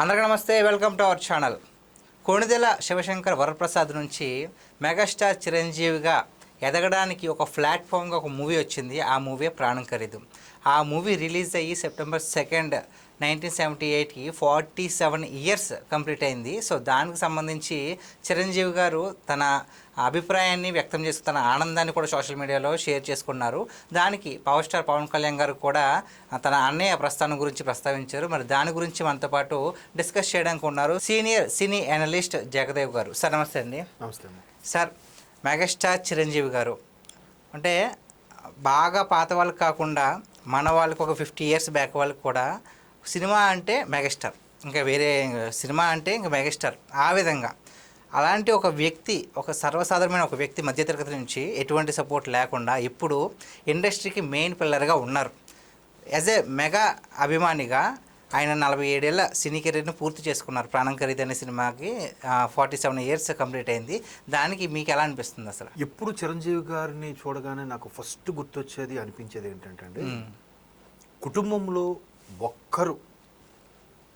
అందరికీ నమస్తే, welcome to our channel. Konidela Sivashankar Varaprasad నుంచి మెగాస్టార్ చిరంజీవిగా ఎదగడానికి ఒక ప్లాట్ఫామ్గా ఒక మూవీ వచ్చింది. ఆ మూవీ ప్రాణం ఖరీదు. ఆ మూవీ రిలీజ్ అయ్యి సెప్టెంబర్ 2, 1978కి 47 ఇయర్స్ కంప్లీట్ అయింది. సో దానికి సంబంధించి చిరంజీవి గారు తన అభిప్రాయాన్ని వ్యక్తం చేస్తూ తన ఆనందాన్ని కూడా సోషల్ మీడియాలో షేర్ చేసుకున్నారు. దానికి పవర్ స్టార్ పవన్ కళ్యాణ్ గారు కూడా తన అన్నయ్య ప్రస్థానం గురించి ప్రస్తావించారు. మరి దాని గురించి మనతో పాటు డిస్కస్ చేయడానికి ఉన్నారు సీనియర్ సినీ అనలిస్ట్ జగదేవ్ గారు. సార్ నమస్తే అండి. నమస్తే సార్, మెగాస్టార్ చిరంజీవి గారు అంటే బాగా పాత వాళ్ళకి కాకుండా మన వాళ్ళకి ఒక 50 ఇయర్స్ బ్యాక్ వాళ్ళకి కూడా సినిమా అంటే మెగాస్టార్, ఇంకా వేరే సినిమా అంటే ఇంకా మెగాస్టార్. ఆ విధంగా అలాంటి ఒక వ్యక్తి, ఒక సర్వసాధారణమైన ఒక వ్యక్తి మధ్యతరగతి నుంచి ఎటువంటి సపోర్ట్ లేకుండా ఇప్పుడు ఇండస్ట్రీకి మెయిన్ పిల్లర్గా ఉన్నారు. యాజ్ ఏ మెగా అభిమానిగా ఆయన 47 ఏళ్ళ సినీ కెరీర్ని పూర్తి చేసుకున్నారు. ప్రాణం ఖరీదు అనే సినిమాకి 47 ఇయర్స్ కంప్లీట్ అయింది. దానికి మీకు ఎలా అనిపిస్తుంది అసలు? ఎప్పుడు చిరంజీవి గారిని చూడగానే నాకు ఫస్ట్ గుర్తొచ్చేది అనిపించేది ఏంటంటే కుటుంబంలో ఒక్కరు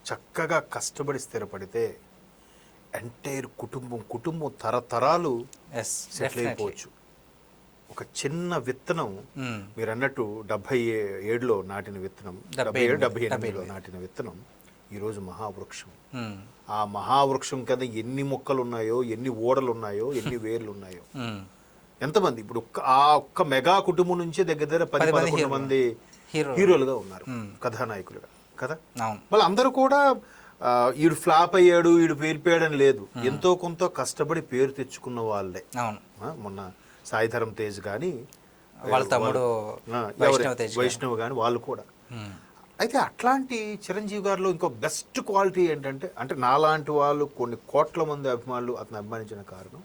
చక్కగా కష్టపడి స్థిరపడితే ఎంటైర్ కుటుంబం తరతరాలు సెటిల్ అయిపోవచ్చు. ఒక చిన్న విత్తనం మీరు అన్నట్టు 77లో నాటిన విత్తనం, 78లో నాటిన విత్తనం ఈరోజు మహావృక్షం. ఆ మహావృక్షం కింద ఎన్ని మొక్కలు ఉన్నాయో, ఎన్ని ఓడలు ఉన్నాయో, ఎన్ని వేర్లు ఉన్నాయో, ఎంతమంది ఇప్పుడు ఒక్క మెగా కుటుంబం నుంచి దగ్గర 10-11 మంది హీరోలుగా ఉన్నారు, కథానాయకులుగా కదా. వాళ్ళందరూ కూడా ఈడు ఫ్లాప్ అయ్యాడు, ఈడు పేరిపోయాడని లేదు, ఎంతో కొంత కష్టపడి పేరు తెచ్చుకున్న వాళ్ళే. మొన్న సాయిధరం తేజ్ కానీ వాళ్ళ తమ్ముడు వైష్ణవ్ కానీ వాళ్ళు కూడా. అయితే అట్లాంటి చిరంజీవి గారిలో ఇంకో బెస్ట్ క్వాలిటీ ఏంటంటే, అంటే నాలాంటి వాళ్ళు కొన్ని కోట్ల మంది అభిమానులు అతను అభిమానించిన కారణం,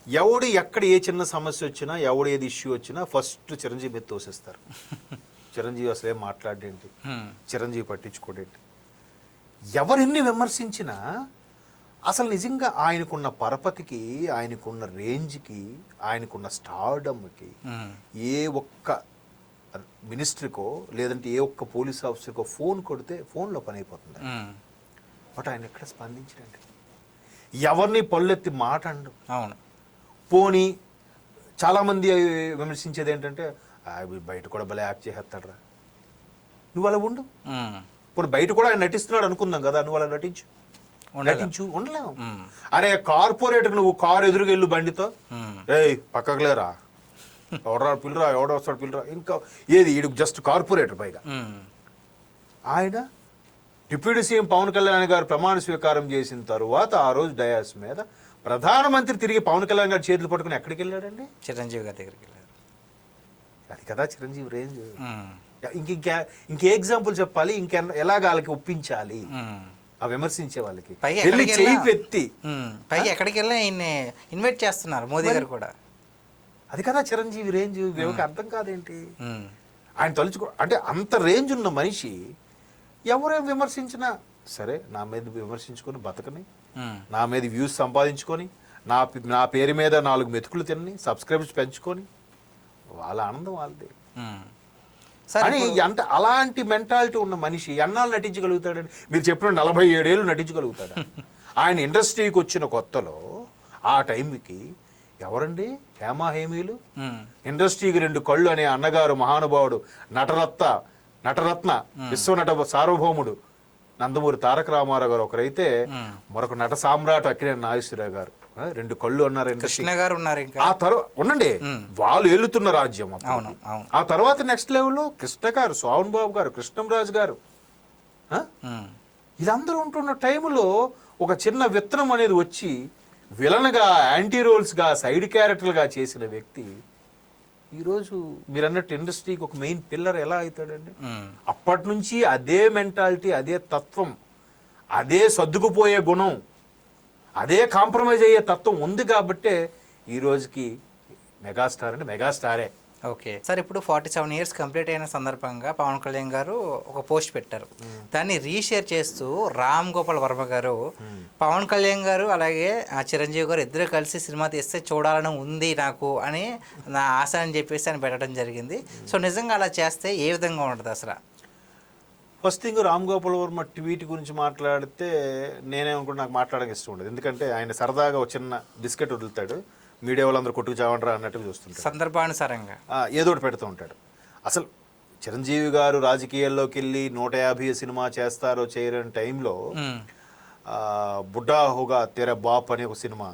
ఎవడు ఎక్కడ ఏ చిన్న సమస్య వచ్చినా, ఎవడు ఏది ఇష్యూ వచ్చినా ఫస్ట్ చిరంజీవి మీద తోసేస్తారు. చిరంజీవి అసలు ఏం మాట్లాడేంటి, చిరంజీవి పట్టించుకోడేంటి, ఎవరెన్ని విమర్శించినా అసలు నిజంగా ఆయనకున్న పరపతికి, ఆయనకున్న రేంజ్కి, ఆయనకున్న స్టార్డమ్కి ఏ ఒక్క మినిస్టర్కో లేదంటే ఏ ఒక్క పోలీస్ ఆఫీసర్కో ఫోన్ కొడితే ఫోన్లో పని అయిపోతుంది. బట్ ఆయన ఎక్కడ స్పందించడండి, ఎవరిని పళ్ళెత్తి మాట అండు. అవును, పోనీ చాలామంది విమర్శించేది ఏంటంటే బయట కూడా భలే యాక్ట్ చేసేస్తాడరా, నువ్వు అలా ఉండు. ఇప్పుడు బయట కూడా ఆయన నటిస్తున్నాడు అనుకుందాం కదా, నువ్వు అలా నటించు ఉండలేము. అరే కార్పొరేటర్ నువ్వు కారు ఎదురుగెళ్ళు బండితో, ఏయ్ పక్కకు లేరా, ఎవడరా పిల్లరా, ఎవడో వస్తాడు పిల్లరా, ఇంకా ఏది ఈడు జస్ట్ కార్పొరేటర్. పైగా ఆయన డిప్యూటీ సీఎం పవన్ కళ్యాణ్ గారు ప్రమాణ స్వీకారం చేసిన తరువాత ఆ రోజు డయాస్ మీద ప్రధానమంత్రి తిరిగి పవన్ కళ్యాణ్ గారు చేతులు పట్టుకుని ఎక్కడికి వెళ్ళాడండి? చిరంజీవి గారి దగ్గరికి వెళ్ళాడు. అది కదా చిరంజీవి రేంజ్. ఇంకే ఎగ్జాంపుల్ చెప్పాలి, ఎలాగ వాళ్ళకి ఒప్పించాలి ఆ విమర్శించే వాళ్ళకి, పైగా ఎక్కడికి వెళ్ళినా ఇన్వైట్ చేస్తున్నారు మోదీ గారు కూడా. అది కదా చిరంజీవి రేంజ్. వీళ్ళకి అర్థం కాదేంటి ఆయన తలుచుకో, అంటే అంత రేంజ్ ఉన్న మనిషి ఎవరేం విమర్శించినా సరే నా మీద విమర్శించుకొని బతకని, నా మీద వ్యూస్ సంపాదించుకొని, నా పేరు మీద 4 మెతుకులు తిని, సబ్స్క్రైబర్స్ పెంచుకొని, వాళ్ళ ఆనందం వాళ్ళది. అని అంటే అలాంటి మెంటాలిటీ ఉన్న మనిషి ఎన్నాళ్ళు నటించగలుగుతాడని మీరు చెప్పిన 47 ఏళ్ళు నటించగలుగుతాడు. ఆయన ఇండస్ట్రీకి వచ్చిన కొత్తలో ఆ టైంకి ఎవరండి హేమీలు, ఇండస్ట్రీకి 2 కళ్ళు అనే అన్నగారు మహానుభావుడు, నటరత్న విశ్వనట సార్వభౌముడు నందమూరి తారక రామారావు గారు ఒకరైతే, మరొక నట సామ్రాట్ అక్కినేని నాగేశ్వరరావు గారు 2 కళ్ళు అన్నారు. కృష్ణ గారు ఉన్నారు. ఆ తర్వాత ఉండండి, వాళ్ళు ఏలుతున్న రాజ్యం. ఆ తర్వాత నెక్స్ట్ లెవెల్లో కృష్ణ గారు, సోహన్ బాబు గారు, కృష్ణంరాజు గారు, ఇదందరూ ఉంటున్న టైంలో ఒక చిన్న విత్తనం అనేది వచ్చి విలన్గా, యాంటీ రోల్స్గా, సైడ్ క్యారెక్టర్గా చేసిన వ్యక్తి ఈరోజు మీరు అన్నట్టు ఇండస్ట్రీకి ఒక మెయిన్ పిల్లర్ ఎలా అవుతాడండి? అప్పటి నుంచి అదే మెంటాలిటీ, అదే తత్వం, అదే సర్దుకుపోయే గుణం, అదే కాంప్రమైజ్ అయ్యే తత్వం ఉంది కాబట్టే ఈ రోజుకి మెగాస్టార్ అంటే మెగాస్టారే. ఓకే సార్, ఇప్పుడు 47 ఇయర్స్ కంప్లీట్ అయిన సందర్భంగా పవన్ కళ్యాణ్ గారు ఒక పోస్ట్ పెట్టారు. దాన్ని రీషేర్ చేస్తూ రామ్ గోపాల్ వర్మ గారు పవన్ కళ్యాణ్ గారు అలాగే చిరంజీవి గారు ఇద్దరు కలిసి సినిమా తీస్తే చూడాలని ఉంది నాకు అని నా ఆశ అని చెప్పేసి అని పెట్టడం జరిగింది. సో నిజంగా అలా చేస్తే ఏ విధంగా ఉంటుంది అసలు? First thing Ram Gopal Varma tweet గురించి మాట్లాడితే నేనేమనుకుంటే నాకు మాట్లాడడానికి ఇష్టం ఉండదు. ఎందుకంటే ఆయన సరదాగా ఒక చిన్న బిస్కెట్ వదులుతాడు, మీడియా వాళ్ళందరూ కొట్టుకు చావండ్రా అన్నట్టుగా చూస్తుంటాడు, సందర్భానుసారంగా ఏదో ఒకటి పెడుతూ ఉంటాడు. అసలు చిరంజీవి గారు రాజకీయాల్లోకి వెళ్ళి 150 సినిమా చేస్తారో చేయరని టైంలో బుడ్డా హోగా తెర బాప్ అనే ఒక సినిమా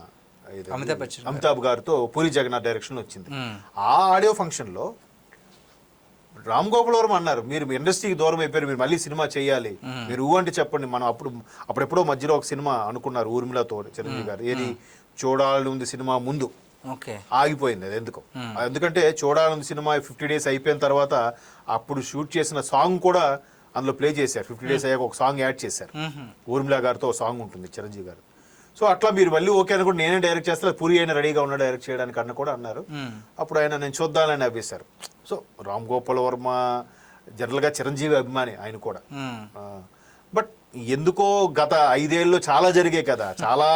అమితాబ్ గారితో పూరి జగన్నాథ్ డైరెక్షన్ వచ్చింది. ఆ ఆడియో ఫంక్షన్లో రామ్ గోపాల్ వర్మ అన్నారు, మీరు ఇండస్ట్రీకి దూరం అయిపోయారు, మీరు మళ్ళీ సినిమా చేయాలి, మీరు అంటే చెప్పండి. మనం అప్పుడెప్పుడో మధ్యలో ఒక సినిమా అనుకున్నారు ఊర్మిళతో చిరంజీవి గారు, ఏది చూడాలని ఉంది సినిమా ముందు ఆగిపోయింది. అది ఎందుకంటే చూడాలని సినిమా 50 days అయిపోయిన తర్వాత అప్పుడు షూట్ చేసిన సాంగ్ కూడా అందులో ప్లే చేశారు. 50 days అయ్యాక ఒక సాంగ్ యాడ్ చేశారు, ఊర్మిళ గారితో ఒక సాంగ్ ఉంటుంది చిరంజీవి గారు. సో అట్లా మీరు మళ్ళీ ఓకే అని కూడా నేనే డైరెక్ట్ చేస్తా, పూరి అయినా రెడీగా ఉన్నా డైరెక్ట్ చేయడానికి అన్న కూడా అన్నారు. అప్పుడు ఆయన నేను చూద్దానని ఆపేశారు. సో రామ్ గోపాల్ వర్మ జనరల్గా చిరంజీవి అభిమాని ఆయన కూడా. బట్ ఎందుకో గత 5 ఏళ్ళలో చాలా జరిగాయి కదా, చాలా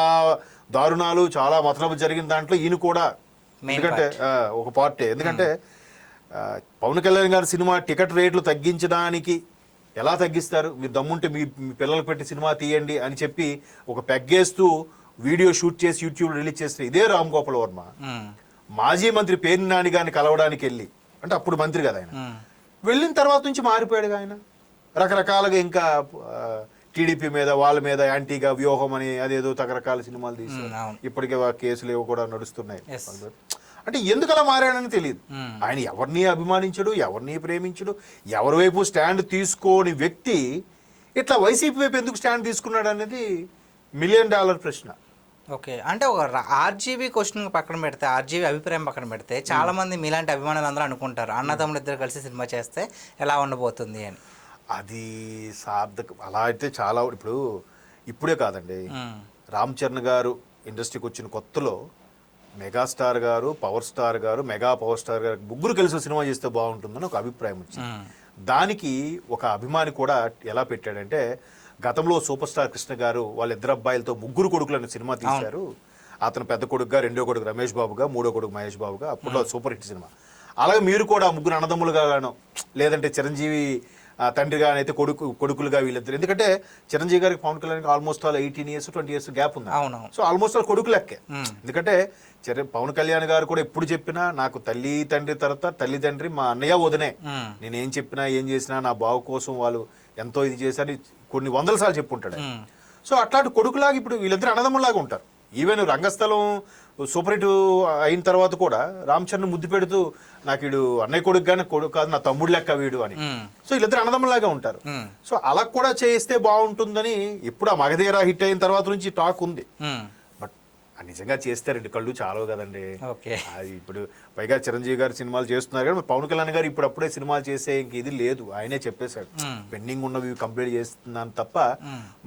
దారుణాలు, చాలా మతలబు జరిగిన దాంట్లో ఈయన కూడా ఎందుకంటే ఒక పార్టీ. ఎందుకంటే పవన్ కళ్యాణ్ గారి సినిమా టికెట్ రేట్లు తగ్గించడానికి ఎలా తగ్గిస్తారు, మీరు దమ్ముంటే మీ పిల్లలకు పెట్టి సినిమా తీయండి అని చెప్పి ఒక పెగ్గేస్తూ వీడియో షూట్ చేసి యూట్యూబ్ రిలీజ్ చేస్తే ఇదే రామ్ గోపాల్ వర్మ మాజీ మంత్రి పేర్ని నాని గారిని కలవడానికి వెళ్ళి, అంటే అప్పుడు మంత్రి కదా ఆయన, వెళ్ళిన తర్వాత నుంచి మారిపోయాడు ఆయన. రకరకాలుగా ఇంకా టీడీపీ మీద వాళ్ళ మీద యాంటీగా వ్యూహం అని అదేదో రకరకాల సినిమాలు తీశారు. ఇప్పటికే కేసులు ఏవో కూడా నడుస్తున్నాయి. అంటే ఎందుకు అలా మారాడని తెలియదు. ఆయన ఎవరిని అభిమానించడు, ఎవరిని ప్రేమించడు, ఎవరి వైపు స్టాండ్ తీసుకోని వ్యక్తి ఇట్లా వైసీపీ వైపు ఎందుకు స్టాండ్ తీసుకున్నాడు అనేది $1 million ప్రశ్న. ఓకే, అంటే ఒక ఆర్జీబీ క్వశ్చన్ పక్కన పెడితే, ఆర్జీబీ అభిప్రాయం పక్కన పెడితే, చాలా మంది మీలాంటి అభిమానులు అందరూ అనుకుంటారు అన్నదమ్ములు ఇద్దరు కలిసి సినిమా చేస్తే ఎలా ఉండబోతుంది అని. అది సార్థకం. అలా అయితే చాలా ఇప్పుడే కాదండి, రామ్ చరణ్ గారు ఇండస్ట్రీకి వచ్చిన కొత్తలో మెగాస్టార్ గారు, పవర్ స్టార్ గారు, మెగా పవర్ స్టార్ గారు ముగ్గురు కలిసి సినిమా చేస్తే బాగుంటుందని ఒక అభిప్రాయం వచ్చింది. దానికి ఒక అభిమాని కూడా ఎలా పెట్టాడంటే, గతంలో సూపర్ స్టార్ కృష్ణ గారు వాళ్ళిద్దరు అబ్బాయిలతో ముగ్గురు కొడుకులను సినిమా తీశారు. అతను పెద్ద కొడుకుగా, రెండో కొడుకు రమేష్ బాబుగా, మూడో కొడుకు మహేష్ బాబుగా, అప్పట్లో సూపర్ హిట్ సినిమా. అలాగే మీరు కూడా ముగ్గురు అన్నదమ్ములుగాను, లేదంటే చిరంజీవి తండ్రిగా అయితే కొడుకులుగా వీళ్ళిద్దరు. ఎందుకంటే చిరంజీవి గారికి Pawan Kalyan almost 18 years 20 years gap ఉంది. సో ఆల్మోస్ట్ కొడుకు లెక్కే. ఎందుకంటే పవన్ కళ్యాణ్ గారు కూడా ఎప్పుడు చెప్పినా నాకు తల్లి తండ్రి తర్వాత తల్లిదండ్రి మా అన్నయ్య వదినే, నేనేం చెప్పినా ఏం చేసినా నా బావు కోసం వాళ్ళు ఎంతో ఇది చేశారు కొన్ని 100 సార్లు చెప్పుంటాడు. సో అట్లాంటి కొడుకులాగా ఇప్పుడు వీళ్ళిద్దరు అన్నదమ్ములాగా ఉంటారు. ఈవెన్ రంగస్థలం సూపర్ హిట్ అయిన తర్వాత కూడా రామ్ చరణ్ ముద్దు పెడుతూ నాకు వీడు అన్నయ్య కొడుకు కానీ కొడుకు కాదు, నా తమ్ముడు లెక్క వీడు అని. సో వీళ్ళిద్దరు అన్నదమ్ములాగా ఉంటారు. సో అలా కూడా చేస్తే బాగుంటుందని ఇప్పుడు ఆ మగధీర హిట్ అయిన తర్వాత నుంచి టాక్ ఉంది. బట్ నిజంగా చేస్తే 2 కళ్ళు చాలవు కదండి. అది ఇప్పుడు పైగా చిరంజీవి గారు సినిమాలు చేస్తున్నారు కానీ పవన్ కళ్యాణ్ గారు ఇప్పుడప్పుడే సినిమాలు చేసే ఇంక ఇది లేదు, ఆయనే చెప్పేశాడు. పెండింగ్ ఉన్నవి కంప్లీట్ చేస్తున్నాను తప్ప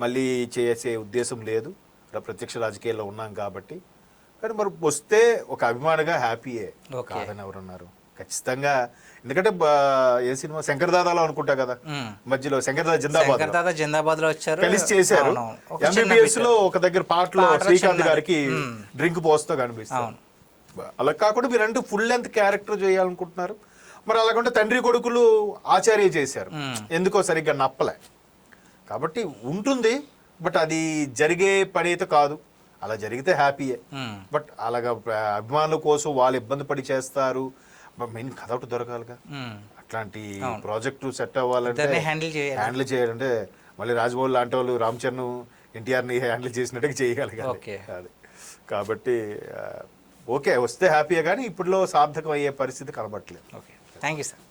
మళ్ళీ చేసే ఉద్దేశం లేదు, ప్రత్యక్ష రాజకీయాల్లో ఉన్నాం కాబట్టి. కానీ మరి వస్తే ఒక అభిమానిగా హ్యాపీయే, కాదని ఎవరున్నారు ఖచ్చితంగా. ఎందుకంటే ఏ సినిమా శంకర్ దాదాలో అనుకుంటా కదా, మధ్యలో శంకర్ దాదా జిందాబాద్ లో వచ్చారు, కలిసి చేశారు. MBBS లో ఒక దగ్గర పాటలో శ్రీకాంత్ గారికి డ్రింక్ పోస్తూ కనిపిస్తారు. అలా కాకుండా మీరంటూ ఫుల్ లెంత్ క్యారెక్టర్ చేయాలనుకుంటున్నారు. మరి అలాగంటే తండ్రి కొడుకులు ఆచార్య చేశారు, ఎందుకో సరిగ్గా నప్పలే. కాబట్టి ఉంటుంది, బట్ అది జరిగే పని అయితే కాదు. అలా జరిగితే హ్యాపీయే. బట్ అలాగా అభిమానుల కోసం వాళ్ళు ఇబ్బంది పడి చేస్తారు. మెయిన్ కథ ఒకటి దొరకాలిగా, అట్లాంటి ప్రాజెక్టు సెట్ అవ్వాలంటే హ్యాండిల్ చేయాలంటే మళ్ళీ రాజమౌళి లాంటి వాళ్ళు రామ్ చరణ్ ఎన్టీఆర్ని హ్యాండిల్ చేసినట్టుగా చేయగలిగారు. కాబట్టి ఓకే వస్తే హ్యాపీయే, కానీ ఇప్పుడులో సార్థకం అయ్యే పరిస్థితి కనబడట్లేదు. Thank you sir.